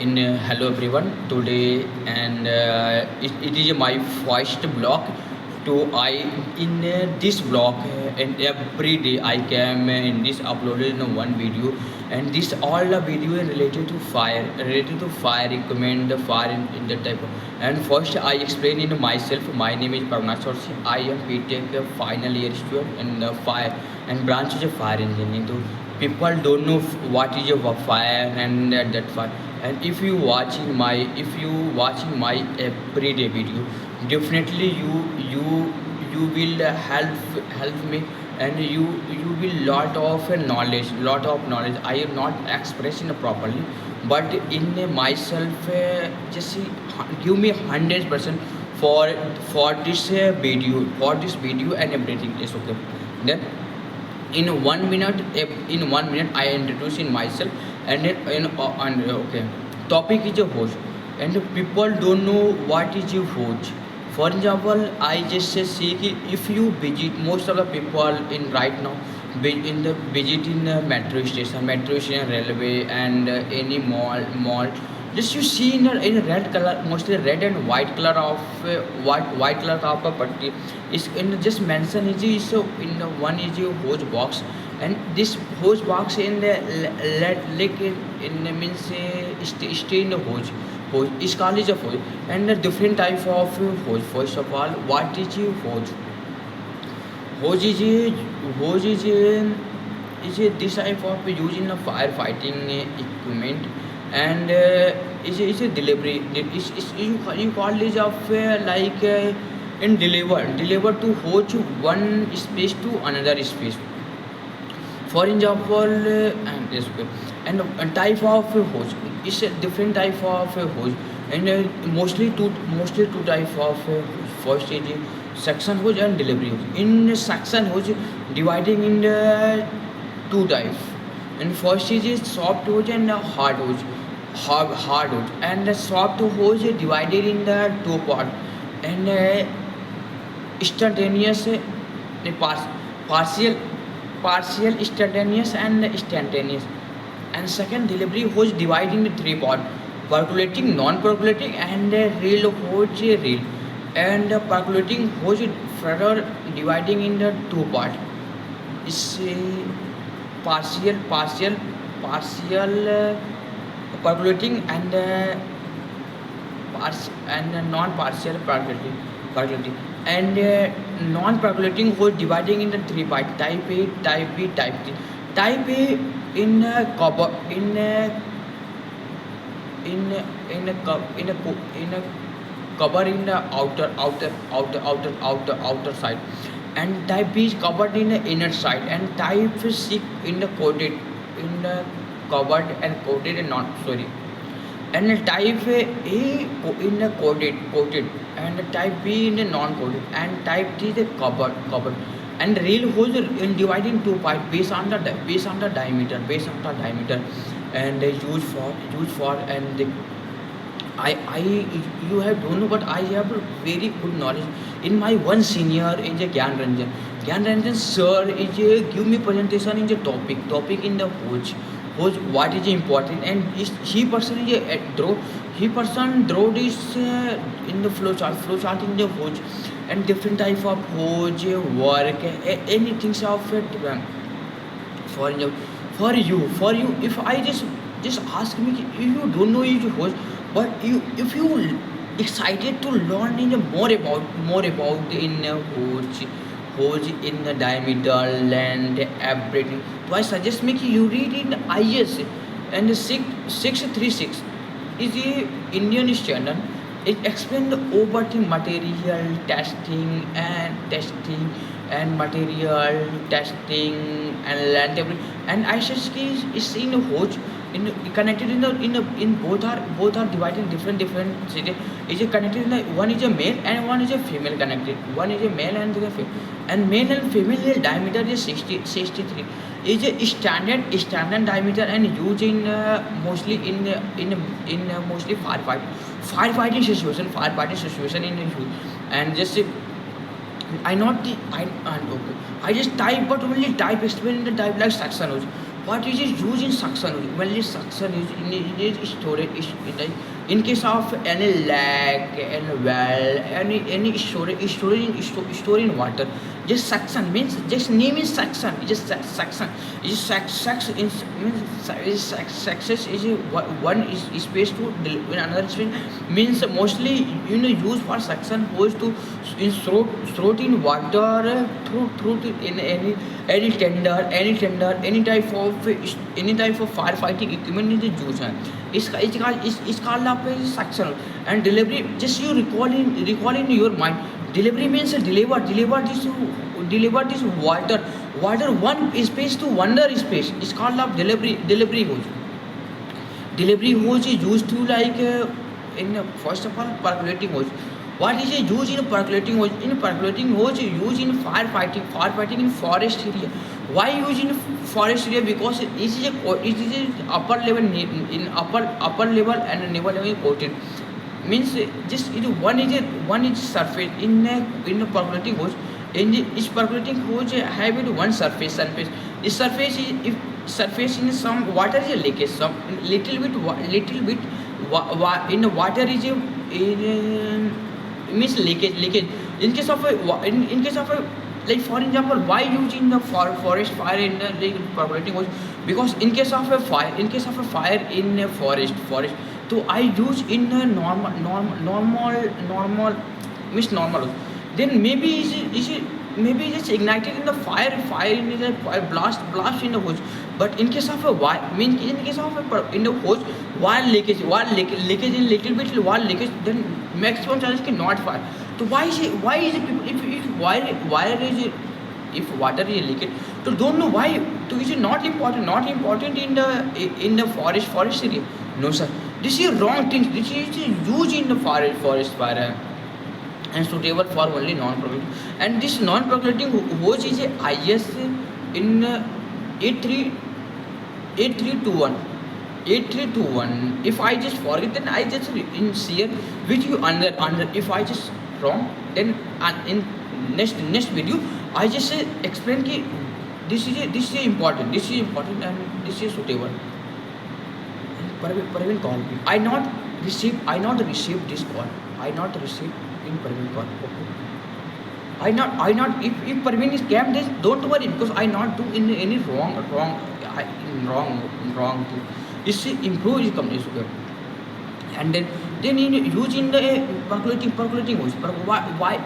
In Hello everyone today, and it is my first blog to I in this blog, and every day I can in this uploaded in one video, and this all the video is related to fire recommend the fire in the type and first I explain in myself. My name is Parvana Sorsi. I am BTech final year student in the fire and branch is a fire engineering. So people don't know what is a fire and that fire. And if you watching my everyday video, definitely you will help me, and you will lot of knowledge I am not expressing properly, but in myself, just give me 100% for this video and everything is okay. Then in 1 minute I introduce in myself, and then okay, topic is a host, and people don't know what is a host. For example, I just say see कि if you visit, most of the people in right now in the visiting metro station, railway, and any mall, just you see in a red color, mostly red and white color of white color of a putty is in just mention is so in the one is a hose box, and this hose box in the like in the means stay in the hose is called is a hose, and the different type of hose. First of all, what is a hose? Hose is this type of used in a firefighting equipment, and is a delivery. You call this of in deliver to hose one space to another space. For example, and this way, and a type of hose is a different type of hose, and mostly two type of hose. First is section hose and delivery hose. In section hose, dividing in the two types, and first is soft hose and hard hose. Hard hose, and the soft hose is divided in the two part, and instantaneous, partial instantaneous and instantaneous. And second, delivery hose divided into three parts: percolating, non-percolating, and real hose real. And percolating hose further dividing into two parts. Is partial percolating, and non-partial percolating. And non-percolating hose dividing into three parts: type A, type B, type C. Type A in copper in a cover in the outer side, and type B is covered in the inner side, and type C in the coated in the covered and coated and not sorry, and type A in the coated, and type B in the non-coated, and type D the covered. And real hose in dividing two parts based on the diameter, and they use for and they, I you have don't know, but I have a very good knowledge. In my one senior is a Gyan Ranjan. Gyan Ranjan sir is a give me presentation in the topic in the hose what is important, and he person is a draw. He person draw this in the flow chart in the hose, and different type of hose work, anything of it. For you for you, if I just ask me if you don't know your hose, but you if you excited to learn in more about in hose in the diameter, length, everything. So I suggest me you read in IS, and 636 is the Indian standard. It explains the overthink material testing and material testing and land everything. And ISSK is in a hose in connected in both are divided in different city. Is a connected in the, one is a male and one is a female connected. One is a male and the female, and male and female diameter is 63. Is a standard diameter, and used in mostly in mostly firefighting situation in use. And just I not the I and okay. I just type, but only type explain the type like section hose. What is used in suction? Mainly suction is in storage. In case of any lag, any well, any storing water. Just suction means just name is suction. It's just suction. It's sax in means success is one is space to in another space means mostly used for suction hose to in throat in water through to in any type of firefighting equipment is used है इसका आप suction and delivery just you recall in your mind. Delivery means deliver this water one space to another space. It's called of delivery hose. Delivery hose is used to like in first of all percolating hose. What is it used in percolating hose? In percolating hose is used in firefighting in forest area. Why use in forest area? Because it is a upper level in upper level and lower level coated. Means just one is surface in a percolating hose. In each percolating hose have it one surface. This surface is if surface in some water is a leakage. Some little bit in the water is means leakage. In case of a like for example, why using the forest fire in the like, percolating hose? Because in case of a fire in a forest. So I use in a normal means normal. Then maybe maybe it's ignited in the fire in the blast in the hose. But in case of a in case of a in the hose wire leakage in little bit wire leakage, then maximum chances cannot fire. So why is it people if wire is if water is leakage, so don't know why. So is it not important in the forest area? No sir, this is wrong thing. This is used in the forest fire and suitable for only non-percolating. And this non-percolating hose is a IS in 8321. If I just forget, then I just in share with you under. If I just wrong, then in next video I just explain ki this is important and this is suitable. Parveen call me. I not receive this call. I not receive in Parveen call. Okay. I not if Parveen is scam this, don't worry because I not do in any wrong thing. This improve his company sugar. And then in using the percolating hose. Why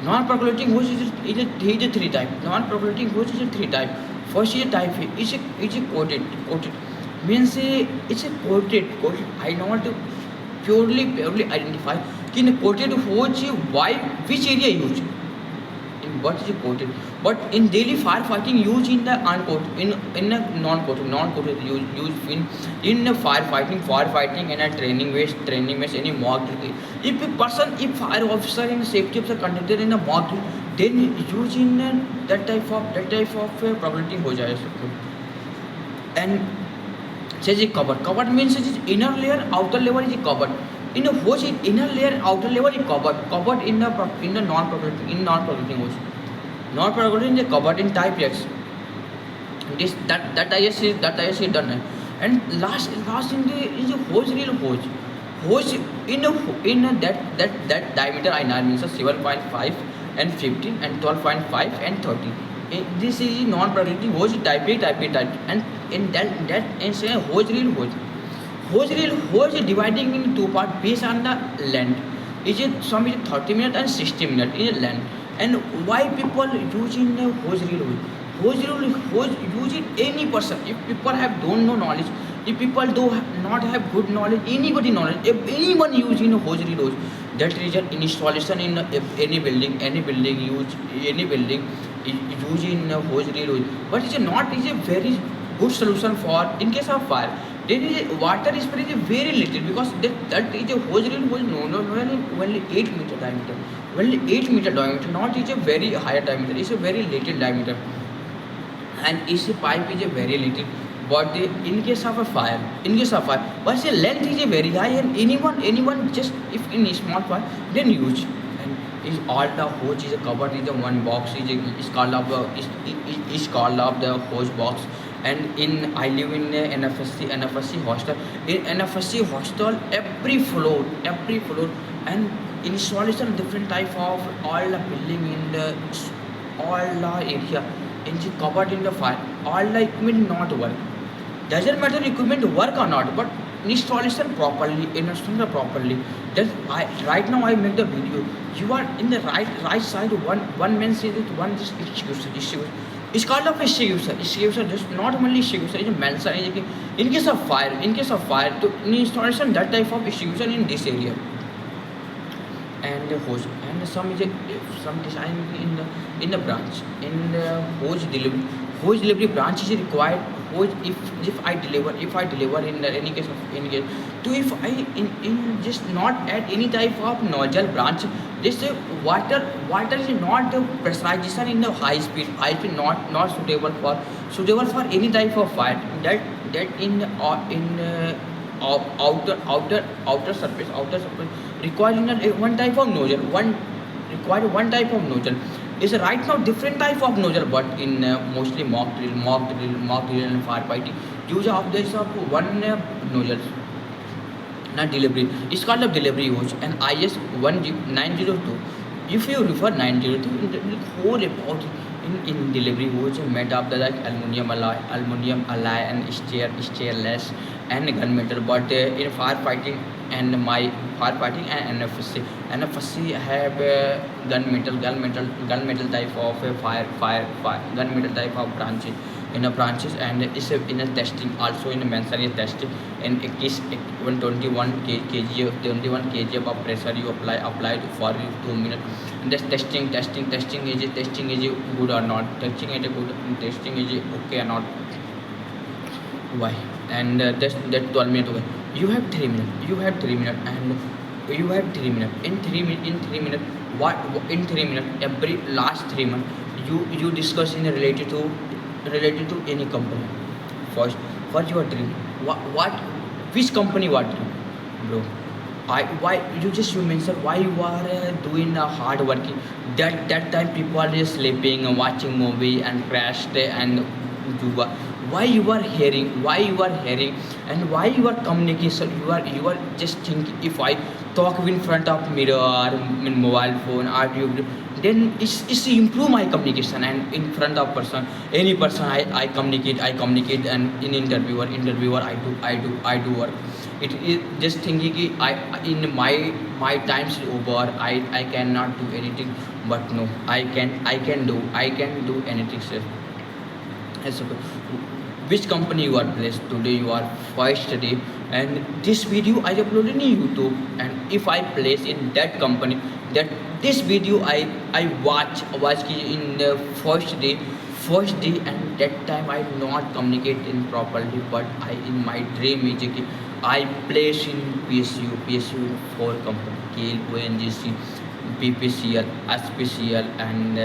non-percolating hose is a three type. Non-percolating hose is a three type. First is a type A. It's a coated. Means it's a coated. I not purely identify in a coated hose why which area used. In what is coated? But in daily firefighting use in the uncoated in a non-coated use in a firefighting and a training base any mock drill. If fire officer and safety officer conducted in a mock drill, then use in that type of percolating hose. And says it covered means it is inner layer outer layer is covered. In a hose inner layer outer layer is covered in the non-percolating hose. Non-percolating is covered in type X. This that I see done. And last in the is a hose reel hose. Hose in that diameter I know means 7.5 and 15 and 12.5 and 30. This is non-percolating hose type A and in that is a hose reel hose. Hose is dividing in two parts based on the length. Some is 30 minutes and 60 minutes in length. And why people using the hose reel hose? Hose use it any person. If people don't know knowledge, if people do not have good knowledge, if anyone using a hose reel hose, that result in installation in any building using a hose reel hose. But it's a very good solution for in case of fire. There is water spray is very little because that is a hose reel hose only 8 meter diameter. Only 8 meter diameter, not is a very higher diameter. It's a very little diameter, and its pipe is a very little. But in case of a fire, but the length is a very high, and anyone just if in a small fire then use. And is all the hose is covered in the one box is called of is called of the hose box. And in I live in a NFSC hostel. In NFSC hostel, every floor and installation different type of all the building in the all the area and she covered in the fire. All the equipment not work. Doesn't matter equipment work or not, but installation properly. That I right now I make the video. You are in the right side. One man says that one just execution. It's called of execution. Execution just not only execution. It's a mention. In case of fire, to installation that type of execution in this area. And the hose and some design in the branch in the hose delivery branch is required. Hose if I deliver in the, any case to if I in just not at any type of nozzle branch. This water is not the pressurization in the high speed not suitable for any type of fire that in outer surface requiring one type of nozzle one type of nozzle is right now different type of nozzle, but in mostly mock drill and firefighting use of this of one nozzle not delivery. It's called a delivery hose and IS 902. If you refer 902 in the whole about in delivery hose made of the like aluminum alloy and stainless and gunmetal. But in firefighting and my firefighting and NFC have gunmetal type of fire gunmetal type of branches in a branches and is in a testing also in a mention testing and it is 121 kg 21 kg of pressure you apply for 2 minutes and this testing is good or not, testing is okay or not, why and that 12 minutes okay. You have 3 minutes and you have 3 minutes in 3 minutes what in 3 minutes every last 3 months you discuss in related to any company. First your dream what which company what dream bro. Why you mentioned why you are doing hard working that time people are just sleeping and watching movie and crashed and you are why you are hearing and why you are communication you are just thinking if I talk in front of mirror or in mobile phone or you then it's improve my communication and in front of person any person I communicate and in interviewer I do work. It is just thinking ki I in my times is over I cannot do anything but no I can do anything sir. Yes, okay. Which company you are placed today you are first day and this video I uploaded in YouTube and if I place in that company that this video I watch in the first day and that time I not communicate in properly but I in my dream is कि I place in PSU 4 company KL ONGC BPCL SPCL and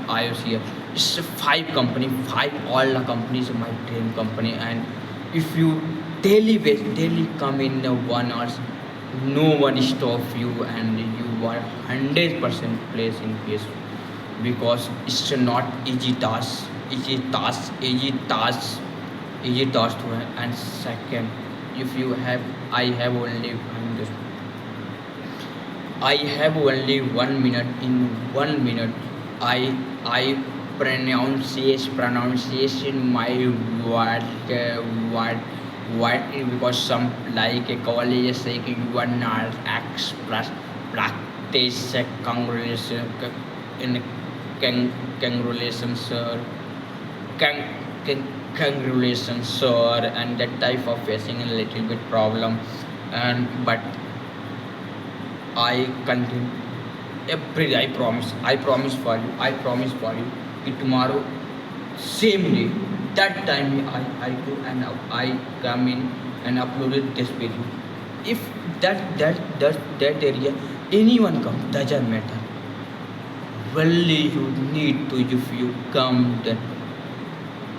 IOCL. It's 5 company 5 all the companies in my dream company and if you daily come in 1 hour no one stop you and you are 100% place in PSU because it's not easy task to and second if you have I have only 1 minute in 1 minute I pronunciation my word because some like a college say you are not express practice congratulations sir congratulations sir and that type of facing a little bit problem and but I continue every day. I promise for you that tomorrow same day that time I go and I come in and uploaded this video. If that area anyone come doesn't matter only you need to if you come then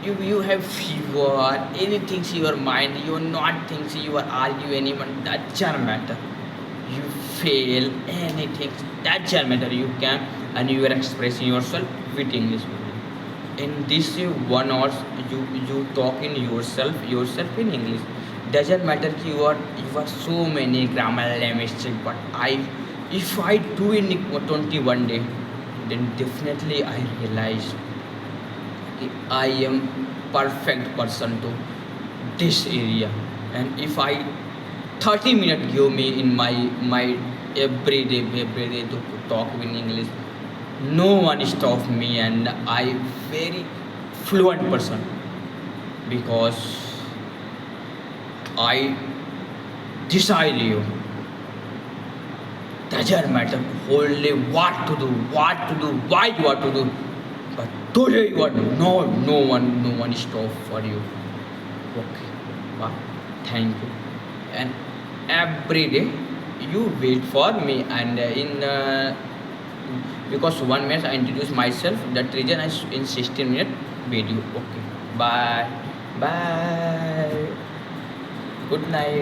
if you have fever anything in your mind you are not thinking you are argue anyone doesn't matter you fail anything, that doesn't matter, you can, and you are expressing yourself with English. In this 1 hour, you talk in yourself in English. Doesn't matter कि you are so many grammar mistake, but if I do in 21 day, then definitely I realize I am perfect person to this area. And if I 30 minutes give me in my every day to talk in English, no one stop me, and I very fluent person, because I decide you. Doesn't matter only what to do, why you are to do, but today you are no one stop for you. Okay, but thank you. And every day you wait for me, and because 1 minute I introduce myself, that reason I in 16 minute video. Okay, bye, bye, good night.